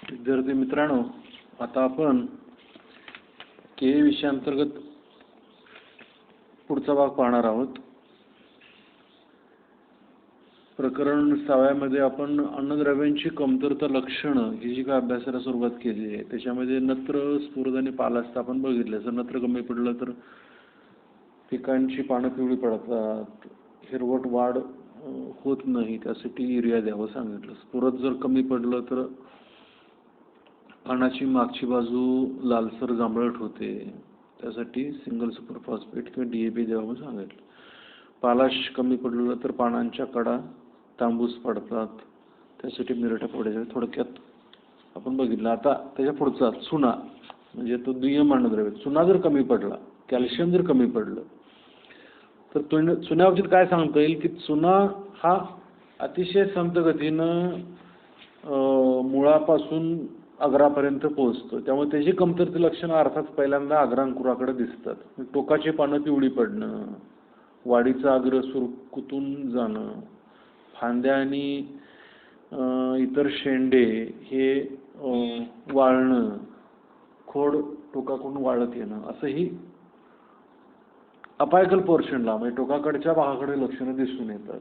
विद्यार्थी मित्रांनो, आता आपण के विषयांतर्गत पुढचा भाग पाहणार आहोत. प्रकरण 6 मध्ये आपण अन्नद्रव्यांची कमतरता लक्षणं ही जी काय अभ्यासाला सुरुवात केली आहे त्याच्यामध्ये नत्र, स्फुरद आणि पालास्थ आपण बघितले. जर नत्र कमी पडलं तर पिकांची पानं पिवळी पडतात, हिरवट वाढ होत नाही, त्यासाठी युरिया द्यावं सांगितलं. स्फुरद जर कमी पडलं तर पानाची मागची बाजू लालसर जांभळट होते, त्यासाठी सिंगल सुपर फॉस्फेट किंवा DAP द्यावं सांगितलं. पालाश कमी पडलं तर पानांच्या कडा तांबूस पडतात, त्यासाठी मिरट्या फोडायच्या. थोडक्यात आपण बघितलं. आता त्याच्या पुढचा चुना, म्हणजे तो दुय्यम अन्नद्रव्य. चुना जर कमी पडला, कॅल्शियम जर कमी पडलं तर चुन्याबाबतीत काय सांगता येईल की चुना हा अतिशय संथ गतीनं मुळापासून अग्रापर्यंत पोहोचतो, त्यामुळे त्याची कमतरते लक्षणं अर्थात पहिल्यांदा अग्रांकुराकडे दिसतात. टोकाची पानं पिवळी पडणं, वाढीचा अग्र सुरकुतून जाणं, फांद्या आणि इतर शेंडे हे वाळणं, खोड टोकाकडून वाळत येणं, असंही अपायकल पोर्शनला म्हणजे टोकाकडच्या भागाकडे लक्षणं दिसून येतात.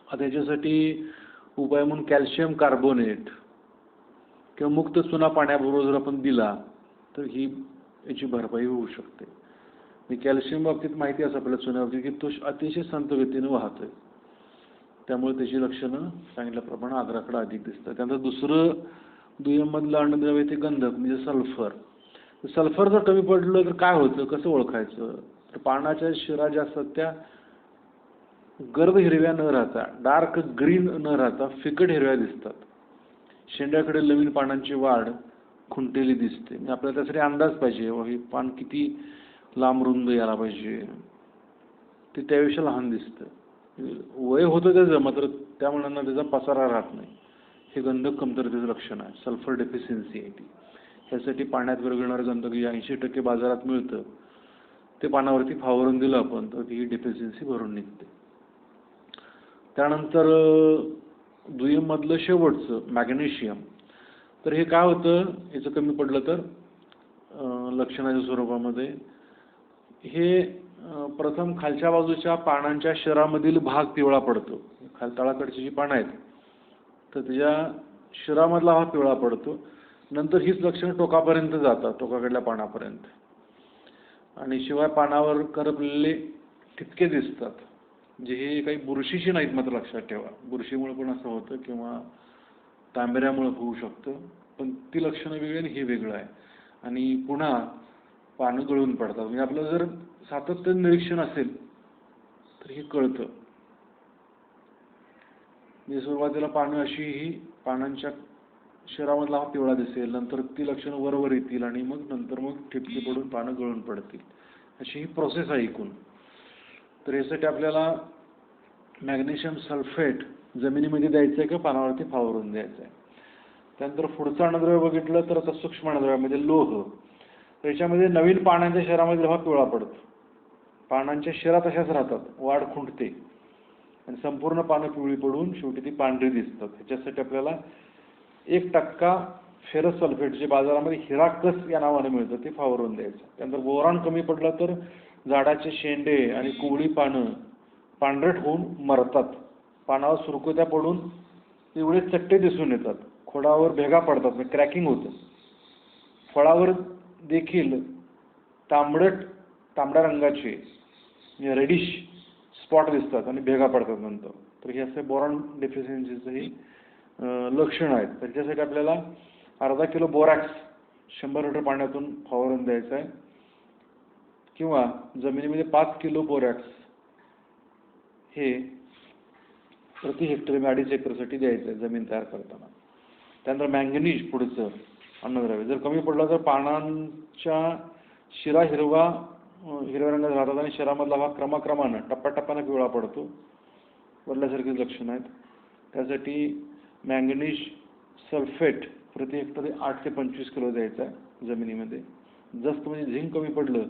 त्याच्यासाठी उपाय म्हणून कॅल्शियम कार्बोनेट किंवा मुक्त चुना पाण्याबरोबर जर आपण दिला तर ही याची भरपाई होऊ शकते. कॅल्शियम बाबतीत माहिती असं आपल्याला चुन्याबाबतीत की तो अतिशय संथ गतीनं वाहतोय, त्यामुळे त्याची लक्षणं सांगितल्याप्रमाणे आग्राकडे अधिक दिसतात. त्यानंतर दुसरं दुय्यम मधलं अन्नद्रव्य ते गंधक म्हणजे सल्फर. सल्फर जर कमी पडलं तर काय होतं, कसं ओळखायचं? तर पानाच्या शिरा ज्या असतात त्या गर्द हिरव्या न राहता, डार्क ग्रीन न राहता फिकट हिरव्या दिसतात. शेंड्याकडे नवीन पानांची वाढ खुंटेली दिसते. आपल्याला त्यासाठी अंदाज पाहिजे, हे पान किती लांब रुंद यायला पाहिजे, ते त्याविषयी लहान दिसतं. वय होतं त्याचं, मात्र त्या मनांना त्याचा पसारा राहत नाही. हे गंधक कमतरतेचं लक्षण आहे, सल्फर डेफिशियन्सी आहे ती. ह्यासाठी पाण्यात विरघळणारं गंधक जे 80% बाजारात मिळतं ते पानावरती फावरून दिलं आपण तर ही डेफिशियन्सी भरून निघते. त्यानंतर दुय्यम मधलं शेवटचं मॅग्नेशियम. तर हे काय होतं, याचं कमी पडलं तर लक्षणाच्या स्वरूपामध्ये हे प्रथम खालच्या बाजूच्या पानांच्या शिरामधील भाग पिवळा पडतो. तळाकडची जी पानं आहेत तर त्याच्या शिरामधला भाग पिवळा पडतो. नंतर हीच लक्षणं टोकापर्यंत जातात, टोकाकडल्या पानापर्यंत. आणि शिवाय पानावर करपलेले ठिपके दिसतात, जे हे काही बुरशीची नाहीत, मात्र लक्षात ठेवा. बुरशीमुळे पण असं होतं किंवा तांबेऱ्यामुळे होऊ शकतं, पण ती लक्षणं वेगळी आणि हे वेगळं आहे. आणि पुन्हा पानं गळून पडतात. म्हणजे आपलं जर सातत्य निरीक्षण असेल तर हे कळतं. म्हणजे सुरुवातीला पानं अशी ही पानांच्या शिरामधला हा पिवळा दिसेल, नंतर ती लक्षणं वरवर येतील आणि नंतर ठिपके पडून पानं गळून पडतील, अशी ही प्रोसेस आहे एकूण. तर यासाठी आपल्याला मॅग्नेशियम सल्फेट जमिनीमध्ये द्यायचं आहे किंवा पानावरती फावरून द्यायचं आहे. त्यानंतर पुढचं अन्नद्रव्य बघितलं तर आता सूक्ष्म अन्नद्रव्यामध्ये लोह. तर याच्यामध्ये नवीन पानांच्या शिरामध्ये लोह पिवळा पडतो. पानांच्या शिरा तशाच राहतात, वाढ खुंटते आणि संपूर्ण पानं पिवळी पडून शेवटी ती पांढरी दिसतात. ह्याच्यासाठी आपल्याला 1% फेरस सल्फेट जे बाजारामध्ये हिराकस या नावाने मिळतं ते फावरून द्यायचं. त्यानंतर बोरॉन कमी पडला तर झाडाचे शेंडे आणि कोवळी पानं पांढरट होऊन मरतात, पानावर सुरकुत्या पडून पिवळे चट्टे दिसून येतात, खोडावर भेगा पडतात, म्हणजे क्रॅकिंग होतं. फळावर देखील तांबड्या रंगाचे रेडिश स्पॉट दिसतात आणि भेगा पडतात नंतर. तर हे असे बोरॉन डेफिशियन्सीचंही लक्षण आहेत. त्याच्यासाठी आपल्याला अर्धा किलो बोरॅक्स 100 लिटर पाण्यातून फवारून द्यायचं आहे, किंवा जमिनीमध्ये 5 किलो बोरॅक्स हे प्रति हेक्टर 2.5 एकरसाठी द्यायचं आहे जमीन तयार करताना. त्यानंतर मॅंगनीज पुढचं अन्नद्रव्य जर कमी पडलं तर पानांच्या शिरा हिरव्या रंगात राहतात आणि शिरामधला भाग क्रमाक्रमानं टप्प्याटप्प्यानं पिवळा पडतो, वरल्यासारखीच लक्षणं आहेत. त्यासाठी मॅंगनीज सल्फेट प्रति हेक्टर 8 ते 25 किलो द्यायचं आहे जमिनीमध्ये. जस्त म्हणजे झिंक कमी पडलं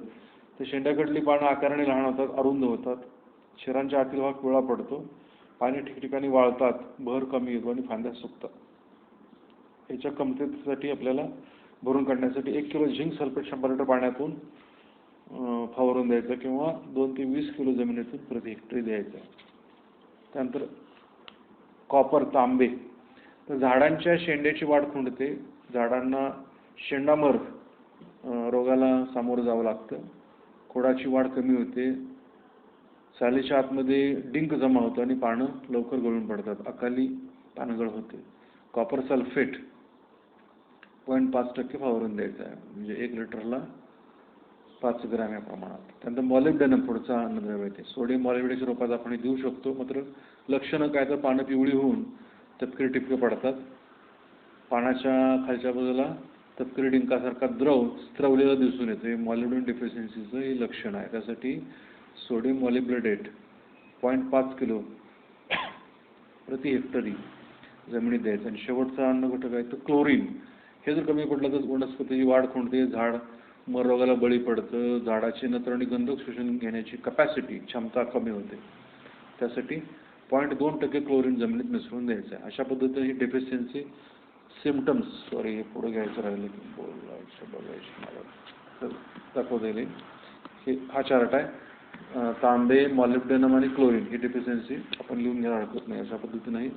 तर शेंड्याकडली पानं आकाराने लहान होतात, अरुंद होतात, शिरांच्या आतील भाग पिवळा पडतो, पाने ठिकठिकाणी वाळतात, भर कमी येतो आणि फांद्या सुकतात. ह्याच्या कमतरतेसाठी आपल्याला भरून काढण्यासाठी 1 किलो झिंक सल्फेट 100 लिटर पाण्यातून फवारून द्यायचं किंवा 2 ते 20 किलो जमिनीतून प्रति हेक्टरी द्यायचं. त्यानंतर कॉपर, तांबे. तर झाडांच्या शेंड्याची वाढ खुंटते, झाडांना शेंडामर रोगाला सामोरं जावं लागतं, खोडाची वाढ कमी होते, सालीच्या आतमध्ये डिंक जमा होतो आणि पानं लवकर गळून पडतात, अकाली पानगळ होते. कॉपर सल्फेट 0.5% फवारून द्यायचं आहे, म्हणजे 1 लिटरला 5 ग्रॅम या प्रमाणात. त्यानंतर मॉलिब्डेनम पुढचा अन्नद्रव्य आहे. सोडियम मॉलिब्डेनमच्या रूपात आपण देऊ शकतो, मात्र लक्षणं काय तर पानं पिवळी होऊन तपकिरी टिपके पडतात, पानाच्या खालच्या बाजूला तपकिरी डिंकासारखा द्रव स्त्रवलेला दिसून येतो. हे मॉलिब्डेनम डिफिशियन्सीचं हे लक्षण आहे. त्यासाठी सोडियम मॉलिब्डेनेट 0.5 किलो प्रति हेक्टरी जमिनीत द्यायचं. आणि शेवटचा अन्न घटक आहे तो क्लोरीन. हे जर कमी पडलं तर वनस्पतीची वाढ खुंटते, झाड मर रोगाला बळी पडतं, झाडाची नत्र आणि गंधक शोषण घेण्याची क्षमता कमी होते. त्यासाठी 0.2% क्लोरीन जमिनीत मिसळून द्यायचं आहे. अशा पद्धतीने ही डेफिशियन्सी सिम्पटम्स हे पुढे घ्यायचं राहिलं की बघायचं मला दाखवता येईल. हा चार्ट आहे. तांबे, मॉलिब्डेनम आणि क्लोरीन ही डेफिशियन्सी आपण लिहून घ्यायला हरकत नाही. अशा पद्धतीने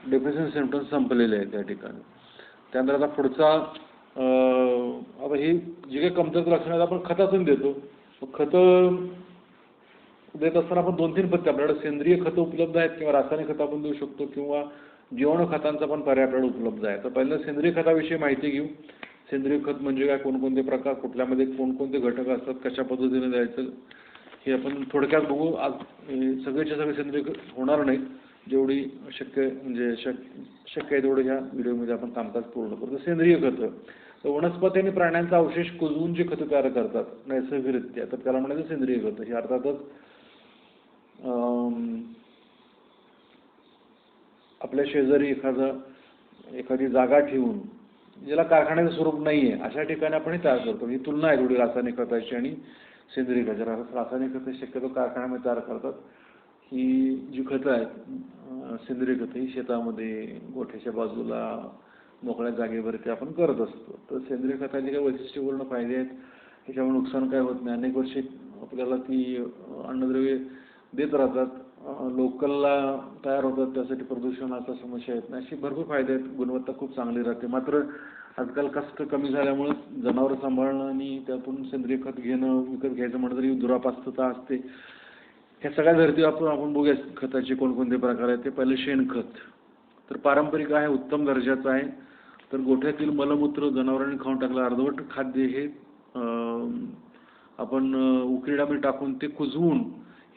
डेफिशियन्सी सिम्पटम्स संपलेले आहेत त्या ठिकाणी. त्यानंतर आता पुढचा आता ही जी काही कमतरता लक्षणं आहेत आपण खतातून देतो. खतं देत असताना आपण 2-3 पद्धती आपल्याकडे सेंद्रिय खतं उपलब्ध आहेत किंवा रासायनिक खतं आपण देऊ शकतो किंवा जीवाणू खतांचा पण पर्याय आपल्याला उपलब्ध आहे. तर पहिलं सेंद्रिय खताविषयी माहिती घेऊ. सेंद्रिय खत म्हणजे काय, कोणकोणते प्रकार, कुठल्यामध्ये कोणकोणते घटक असतात, कशा पद्धतीने द्यायचं हे आपण थोडक्यात बघू. आज सगळेच्या सगळे सेंद्रिय खत होणार नाहीत, जेवढी शक्य म्हणजे शक्य आहे तेवढं ह्या व्हिडिओमध्ये आपण कामकाज पूर्ण करतो. सेंद्रिय खतं तर वनस्पती आणि प्राण्यांचा अवशेष कुजवून जे खतं तयार करतात नैसर्गिकरित्या, तर त्याला म्हणायचं सेंद्रिय खतं. हे अर्थातच आपल्या शेजारी एखादी जागा ठेवून, ज्याला कारखान्याचं स्वरूप नाही आहे अशा ठिकाणी आपण तयार करतो. ही तुलना आहे थोडी रासायनिक खताची आणि सेंद्रिय खतं. रासायनिक खतं शक्यतो कारखान्यामध्ये तयार करतात. ही जी खतं आहेत सेंद्रिय खतं ही शेतामध्ये गोठ्याच्या बाजूला मोकळ्या जागेवरती आपण करत असतो. तर सेंद्रिय खताचे काही वैशिष्ट्यपूर्ण फायदे आहेत, त्याच्यामुळे नुकसान काय होत नाही, अनेक वर्षे आपल्याला ती अन्नद्रव्ये देत राहतात, लोकलला तयार होतात, त्यासाठी प्रदूषणाचा समस्या येत नाही, अशी भरपूर फायदे आहेत, गुणवत्ता खूप चांगली राहते. मात्र आजकाल कष्ट कमी झाल्यामुळे जनावरं सांभाळणं आणि त्यातून सेंद्रिय खत घेणं, विकत घ्यायचं म्हटलं तरी दुरापास्तता असते. ह्या सगळ्या धर्तीवर आपण बघूया खताचे कोणकोणते प्रकार आहेत. ते पहिलं शेणखत. तर पारंपरिक आहे, उत्तम दर्जाचं आहे. तर गोठ्यातील मलमूत्र जनावरांनी खाऊन टाकलं अर्धवट खाद्य हे आपण उकिरड्यामध्ये टाकून ते कुजवून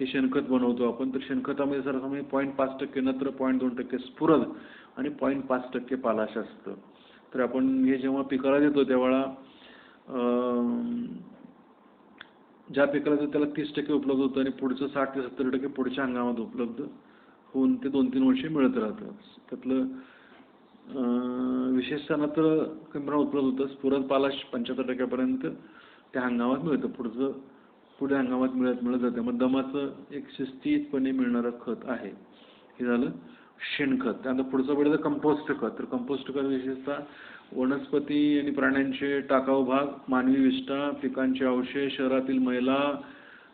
हे शेणखत बनवतो आपण. तर शेणखतामध्ये सरसामान्य 0.5% नत्र, 0.2% स्फुरद आणि 0.5% पालाश असतं. तर आपण हे जेव्हा पिकाला देतो त्यावेळा ज्या पिकाला देतो त्याला 30% उपलब्ध होतं आणि पुढचं 60 ते 70% पुढच्या हंगामात उपलब्ध होऊन ते 2-3 वर्षे मिळत राहतं. त्यातलं विशेषतः नत्र कमी प्रमाणात उपलब्ध होतं. स्फुरद, पालाश 75% त्या हंगामात मिळतं, पुढे हंगामात मिळत जाते. मग दमाचं एक शिस्तीतपणे मिळणारं खत आहे. हे झालं शेणखत. त्यानंतर पुढचं पडलं कंपोस्ट खत. तर कंपोस्ट खत विशेषतः वनस्पती आणि प्राण्यांचे टाकाऊ भाग, मानवी विष्ठा, पिकांचे अवशेष, शहरातील मैला,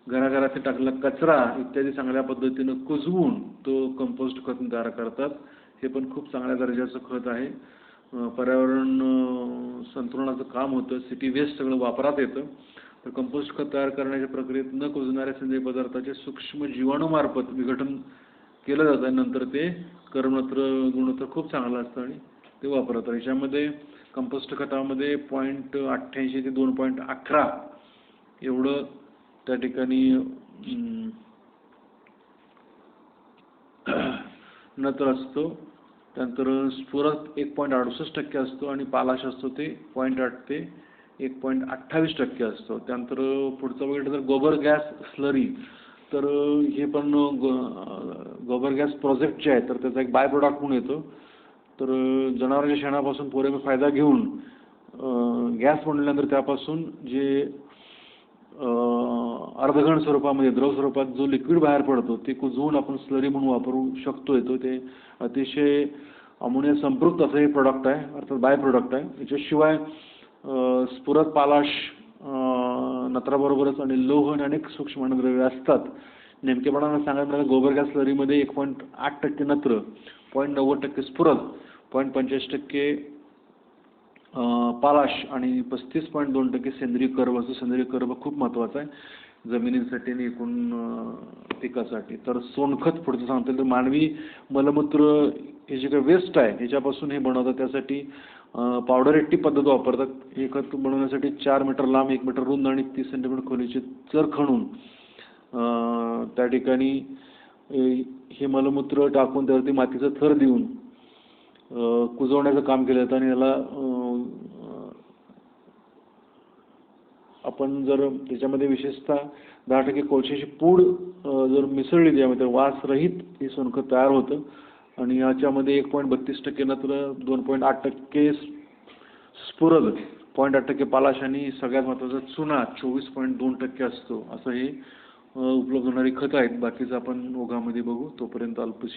घराघरात टाकलेला कचरा इत्यादी चांगल्या पद्धतीनं कुजवून तो कंपोस्ट खत तयार करतात. हे पण खूप चांगल्या दर्जाचं खत आहे. पर्यावरण संतुलनाचं काम होतं. सिटी वेस्ट सगळं वापरात येतं. तर कंपोस्ट खत तयार करण्याच्या प्रक्रियेत न कुजणाऱ्या सेंद्रिय पदार्थाचे सूक्ष्म जीवाणूमार्फत विघटन केलं जातं आणि नंतर ते कर्बनत्र गुणोत्तर खूप चांगलं असतं आणि ते वापरतात. याच्यामध्ये कंपोस्ट खतामध्ये 0.88 ते 2.11 एवढं त्या ठिकाणी नत्र असतो. त्यानंतर स्फुरद 1.68% असतो आणि पालाश असतो ते 0.8 ते 1.28% असतो. त्यानंतर पुढचं बघितलं तर गोबर गॅस स्लरी. तर हे पण गोबर गॅस प्रोजेक्ट जे आहे तर त्याचा एक बाय प्रोडक्ट म्हणून येतो. तर जनावरांच्या शेणापासून पुरेपूर फायदा घेऊन गॅस बनल्यानंतर त्यापासून जे अर्धघन स्वरूपामध्ये द्रव स्वरूपात जो लिक्विड बाहेर पडतो ते कुजवून आपण स्लरी म्हणून वापरू शकतो. ते अतिशय अमोनिया संपृक्त असं हे प्रोडक्ट आहे, अर्थात बाय प्रोडक्ट आहे. याच्याशिवाय स्फुरद, पालाश, नत्राबरोबरच आणि लोह आणि अनेक सूक्ष्म अन्नद्रव्ये असतात. नेमकेपणाने सांगायला मिळालं गोबर गॅस स्लरीमध्ये 1.8% नत्र, 0.90% स्फुरद, 0.85% पालाश आणि 35.2% सेंद्रिय कर्ब. असं सेंद्रिय कर्ब खूप महत्त्वाचं आहे जमिनीसाठी आणि एकूण पिकासाठी. तर सोनखत पुढचं सांगता येईल तर मानवी मलमूत्र हे जे काही वेस्ट आहे ह्याच्यापासून हे बनवतात. त्यासाठी पावडर एट्टी पद्धत वापरतात. हे खत बनवण्यासाठी 4 मीटर लांब, 1 मीटर रुंद आणि 30 सेंटीमीटर खोलीचे चर खणून त्या ठिकाणी हे मलमूत्र टाकून त्यावरती मातीचा थर देऊन कुजवण्याचं काम केलं जातं. आणि याला आपण जर त्याच्यामध्ये विशेषतः 10% कोळशाची पूड जर मिसळली त्यामध्ये वास रहित हे सोनखत तयार होतं. आणि याच्यामध्ये 1.32% नत्र, 2.8% स्फुरद, 0.8% पालाश आणि सगळ्यात महत्त्वाचा चुना 24.2% असतो. असं हे उपलब्ध होणारी खतं आहेत. बाकीचं आपण ओघामध्ये बघू. तोपर्यंत अल्पशी